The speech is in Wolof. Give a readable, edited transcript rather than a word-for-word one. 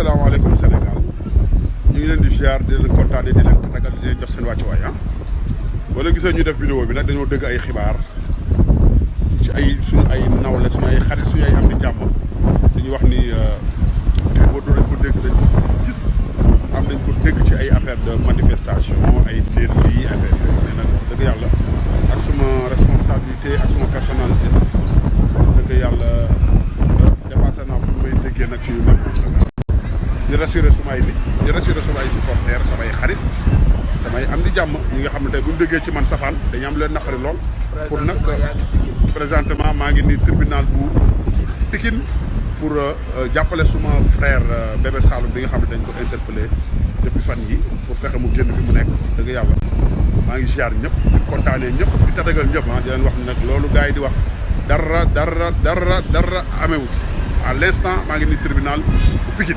asalaamaaleykum Sénégal ñu ngi leen di ziar di leen kontaanee di leen tatagal di leen jox seen wàccuwaay ah. wala gisee ñu def vidéo bi nag dañoo dégg ay xibaar ci ay suñu ay nawle suñu ay xarit suñu ay am di jàmm dañuy wax ni boo dañ ko dégg dañ ko gis am dañ ko dégg ci ay affaire de manifestation ay néer yi affaire yooyu mais nag dëgg yàlla ak suma responsabilité ak suma personnalité dëgg yàlla dépassé naa fu may déggee nag ci yu mel di rassurer sumay nit di rassurer sumay supporters samay xarit samay am di jàmm ñi nga xam ne tey bu ñu déggee ci man safaan dañu am leen naqari lool pour nag présentement maa ngi nii tribunal bu Pikine pour jàppale suma frère bébé Saloum bi nga xam ne dañ ko interpellé depuis fan yi pour fexe mu génn fi mu nekk dëgg yàlla maa ngi ziar ñëpp di kontaanee ñëpp di tatagal ñëpp ah di leen wax ne nag loolu gars yi di wax dara amewu à l'instant maa ngi nii tribunal bu Pikine